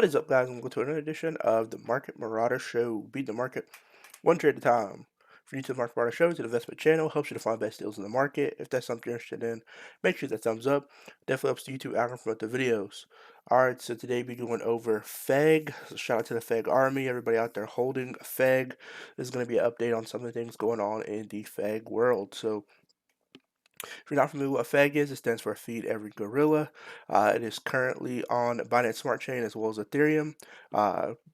What is up, guys? Welcome to another edition of the Market Marauder Show. Beat the market one trade at a time. For you to the Market Marauder Show, it's an investment channel. Helps you to find best deals in the market. If that's something you're interested in, make sure that thumbs up. Definitely helps the YouTube algorithm promote the videos. Alright, so today we're going over Feg. So shout out to the Feg Army, everybody out there holding Feg. This is going to be an update on some of the things going on in the Feg world. So if you're not familiar with what Feg is, it stands for Feed Every Gorilla. It is currently on Binance Smart Chain as well as Ethereum.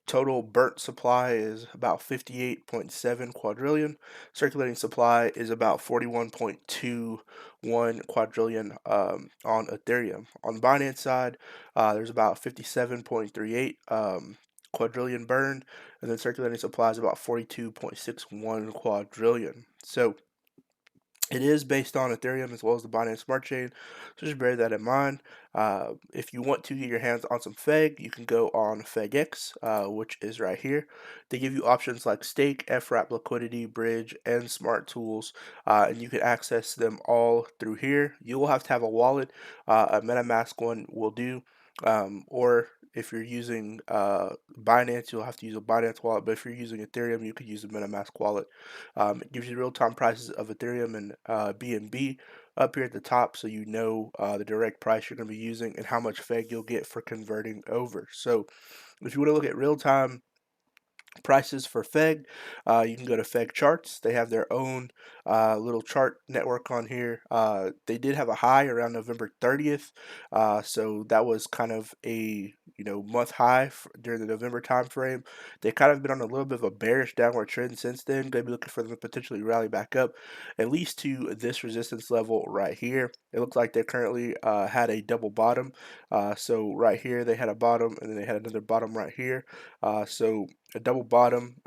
Total burnt supply is about 58.7 quadrillion. Circulating supply is about 41.21 quadrillion on Ethereum. On the Binance side, there's about 57.38 quadrillion burned, and then circulating supply is about 42.61 quadrillion. So it is based on Ethereum as well as the Binance Smart Chain, so just bear that in mind. If you want to get your hands on some Feg, you can go on FegX, which is right here. They give you options like stake, FRAP liquidity, bridge, and smart tools, and you can access them all through here. You will have to have a wallet. A MetaMask one will do, or if you're using Binance, you'll have to use a Binance wallet. But if you're using Ethereum, you could use a MetaMask wallet. It gives you real-time prices of Ethereum and BNB up here at the top, so you know the direct price you're going to be using and how much Feg you'll get for converting over. So if you want to look at real-time prices for Feg, you can go to Feg Charts. They have their own little chart network on here. They did have a high around November 30th, so that was kind of a month high during the November time frame. They kind of been on a little bit of a bearish downward trend since then. Going to be looking for them to potentially rally back up, at least to this resistance level right here. It looks like they currently had a double bottom. So right here they had a bottom, and then they had another bottom right here. So a double bottom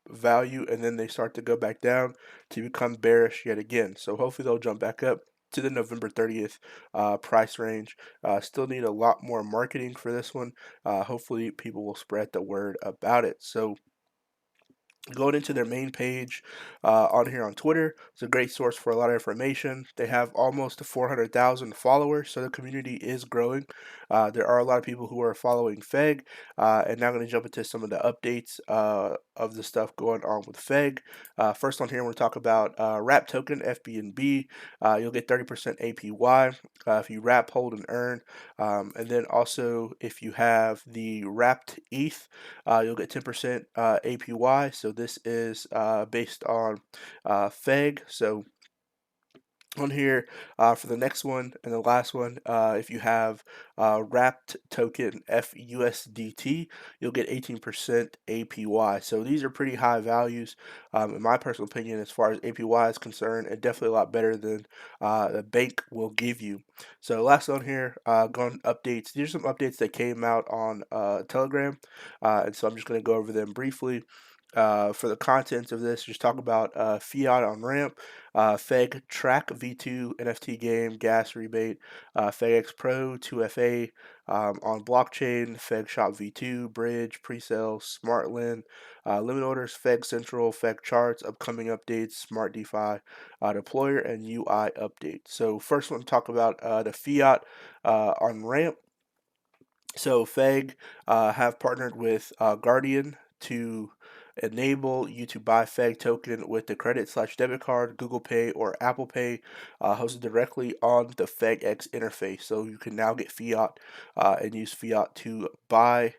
value, and then they start to go back down to become bearish yet again. So hopefully they'll jump back up to the November 30th price range. Still need a lot more marketing for this one. Hopefully people will spread the word about it. So going into their main page on here on Twitter, it's a great source for a lot of information. They have almost 400,000 followers, so the community is growing. There are a lot of people who are following Feg, and now I'm going to jump into some of the updates of the stuff going on with Feg. First on here, we're going to talk about Wrap Token, FBNB. You'll get 30% APY if you wrap, hold, and earn. And then also, if you have the wrapped ETH, you'll get 10% APY. So this is based on Feg. So on here for the next one and the last one, if you have wrapped token FUSDT, you'll get 18% APY. So these are pretty high values, in my personal opinion, as far as APY is concerned, and definitely a lot better than the bank will give you. So last on here, going updates. These are some updates that came out on Telegram, and so I'm just going to go over them briefly. For the contents of this, just talk about fiat on ramp, Feg Track V2 NFT game, gas rebate, FegX Pro 2FA on blockchain, Feg Shop V2, bridge, presale, smart lend, limit orders, Feg Central, Feg Charts, upcoming updates, smart DeFi, deployer, and UI update. So first one, talk about the fiat on ramp. So Feg have partnered with Guardian to enable you to buy Feg token with the credit/debit card, Google Pay, or Apple Pay, hosted directly on the FegX interface. So you can now get fiat and use fiat to buy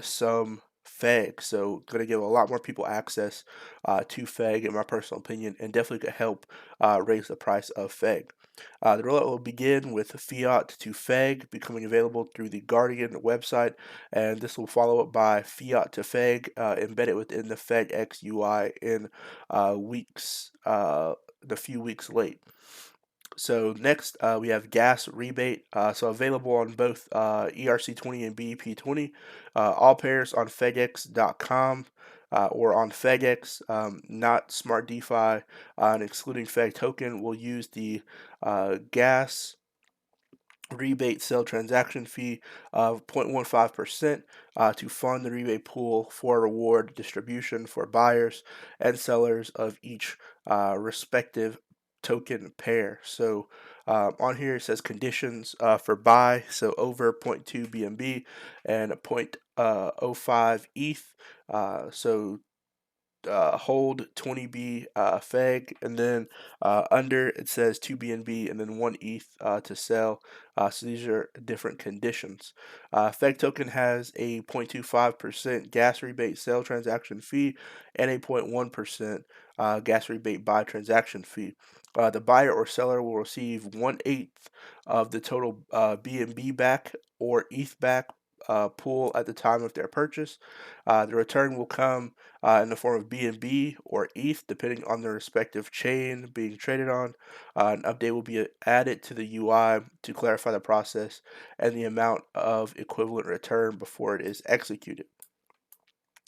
some Feg. So going to give a lot more people access to Feg, in my personal opinion, and definitely could help raise the price of Feg. The rollout will begin with fiat to Feg becoming available through the Guardian website, and this will follow up by fiat to Feg embedded within the FegX UI in the few weeks late. So next we have gas rebate, so available on both ERC20 and BEP20. All pairs on FegX.com or on FegX, not Smart DeFi, and excluding Feg token, will use the gas rebate sale transaction fee of 0.15% to fund the rebate pool for reward distribution for buyers and sellers of each respective token pair. So On here it says conditions for buy, so over zero point 0.2 BNB and 0.05 ETH. So hold 20B Feg, and then under it says 2 BNB and then 1 ETH to sell. So these are different conditions. Feg token has a 0.25% gas rebate sale transaction fee and a 0.1% gas rebate buy transaction fee. The buyer or seller will receive 1/8 of the total BNB back or ETH back pool at the time of their purchase. The return will come in the form of BNB or ETH, depending on the respective chain being traded on. An update will be added to the UI to clarify the process and the amount of equivalent return before it is executed.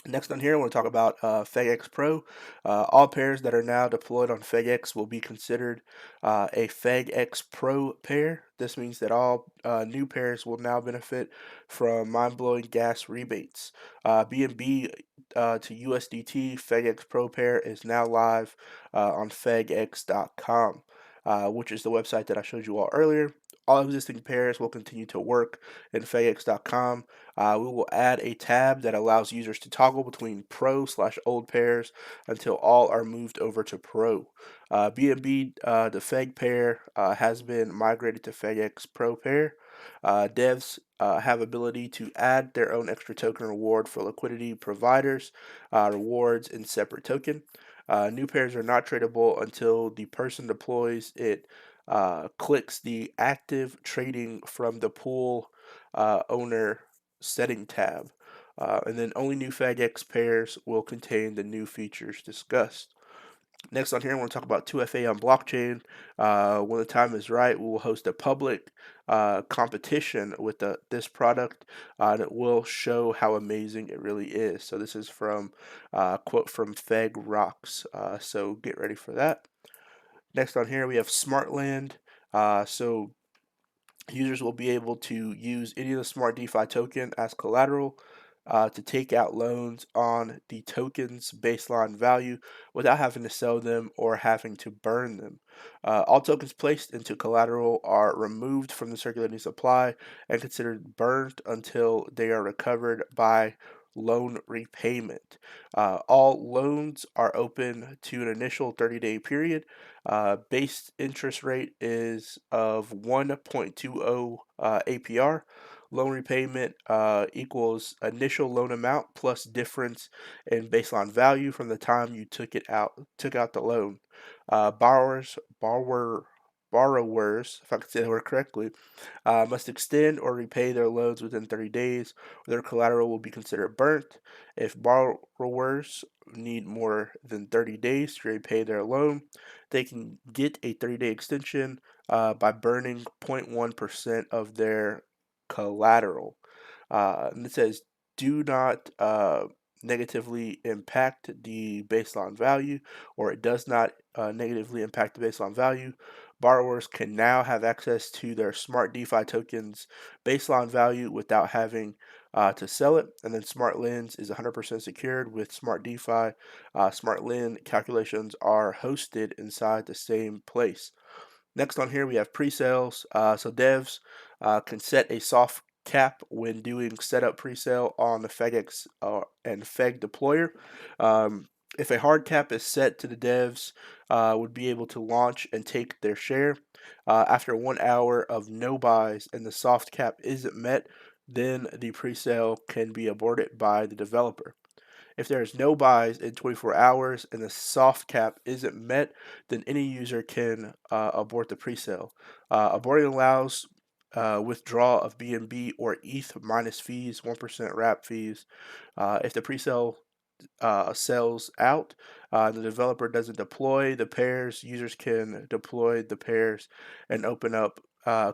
Next on here, I want to talk about FegX Pro. All pairs that are now deployed on FegX will be considered a FegX Pro pair. This means that all new pairs will now benefit from mind-blowing gas rebates. BNB to USDT FegX Pro pair is now live on FegX.com, which is the website that I showed you all earlier. All existing pairs will continue to work in FegX.com. We will add a tab that allows users to toggle between Pro/old pairs until all are moved over to Pro. BNB, the Feg pair, has been migrated to FegX Pro pair. Devs have ability to add their own extra token reward for liquidity providers, rewards in separate token. New pairs are not tradable until the person deploys it clicks the active trading from the pool owner setting tab. And then only new FagX pairs will contain the new features discussed. Next on here, I want to talk about 2FA on blockchain. When the time is right, we will host a public competition with this product, and it will show how amazing it really is. So this is from quote from Feg Rocks. So get ready for that. Next on here, we have Smartland. So users will be able to use any of the Smart DeFi token as collateral to take out loans on the token's baseline value without having to sell them or having to burn them. All tokens placed into collateral are removed from the circulating supply and considered burned until they are recovered by loan repayment. All loans are open to an initial 30-day period. Base interest rate is of 1.20 APR. Loan repayment equals initial loan amount plus difference in baseline value from the time you took out the loan. Borrowers, if I can say the word correctly, must extend or repay their loans within 30 days, or their collateral will be considered burnt. If borrowers need more than 30 days to repay their loan, they can get a 30-day extension by burning 0.1% of their collateral. And it says, do not negatively impact the baseline value, or it does not negatively impact the baseline value. Borrowers can now have access to their Smart DeFi tokens baseline value without having to sell it. And then Smart Lens is 100% secured with Smart DeFi. Smart Lens calculations are hosted inside the same place. Next on here we have pre-sales. So devs can set a soft cap when doing setup pre-sale on the FegX and Feg deployer. If a hard cap is set to the devs, would be able to launch and take their share. After 1 hour of no buys and the soft cap isn't met, then the pre-sale can be aborted by the developer. If there is no buys in 24 hours and the soft cap isn't met, then any user can abort the presale. Aborting allows withdrawal of BNB or ETH minus fees, 1% wrap fees. If the presale sells out, the developer doesn't deploy the pairs, users can deploy the pairs and open up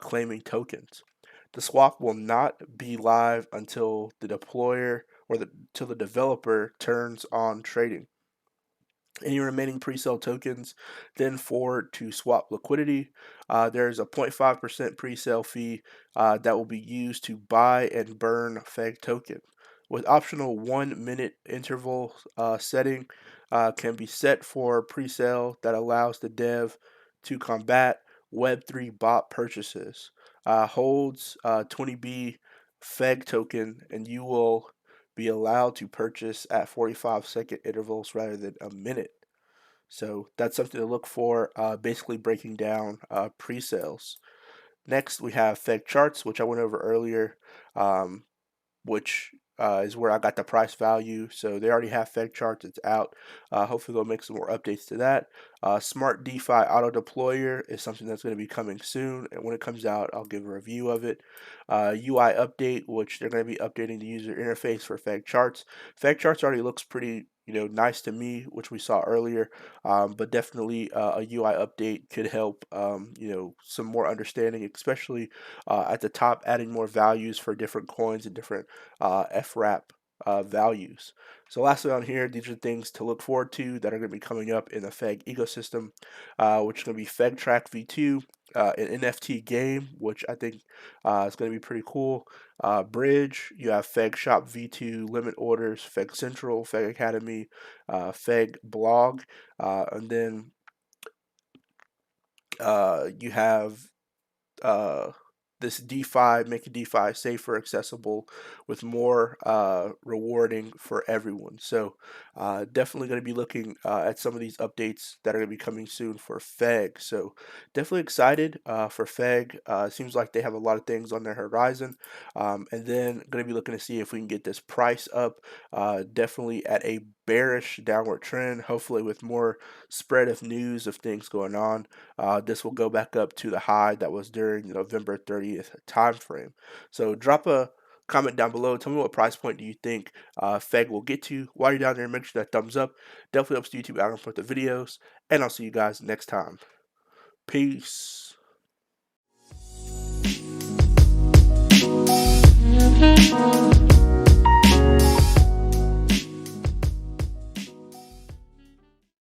claiming tokens. The swap will not be live until the deployer or till the developer turns on trading. Any remaining pre-sale tokens then forward to swap liquidity. There's a 0.5% pre-sale fee that will be used to buy and burn Feg token. With optional 1 minute interval setting can be set for pre-sale that allows the dev to combat Web3 bot purchases. Holds 20B Feg token, and you will be allowed to purchase at 45-second intervals rather than a minute. So that's something to look for, basically breaking down pre-sales. Next, we have Feg charts, which I went over earlier. Um, which is where I got the price value. So they already have Fed charts. It's out. Hopefully they'll make some more updates to that. Smart DeFi Auto Deployer is something that's going to be coming soon, and when it comes out, I'll give a review of it. UI update, which they're going to be updating the user interface for Fed charts. Fed charts already looks pretty nice to me, which we saw earlier, but definitely a UI update could help some more understanding, especially at the top, adding more values for different coins and different FRAP values. So lastly on here, these are things to look forward to that are going to be coming up in the Feg ecosystem, which is going to be Feg Track V2, an NFT game, which I think is going to be pretty cool. Bridge, you have Feg Shop V2, Limit Orders, Feg Central, Feg Academy, Feg Blog, and then you have uh, this DeFi, making DeFi safer, accessible, with more rewarding for everyone. So definitely going to be looking at some of these updates that are going to be coming soon for Feg. So definitely excited for Feg. Seems like they have a lot of things on their horizon, and then going to be looking to see if we can get this price up. Definitely at a bearish downward trend. Hopefully with more spread of news of things going on. This will go back up to the high that was during the November 30th time frame. So drop a comment down below. Tell me what price point do you think Feg will get to. While you're down there, make sure that thumbs up. Definitely helps YouTube out and put the videos. And I'll see you guys next time. Peace.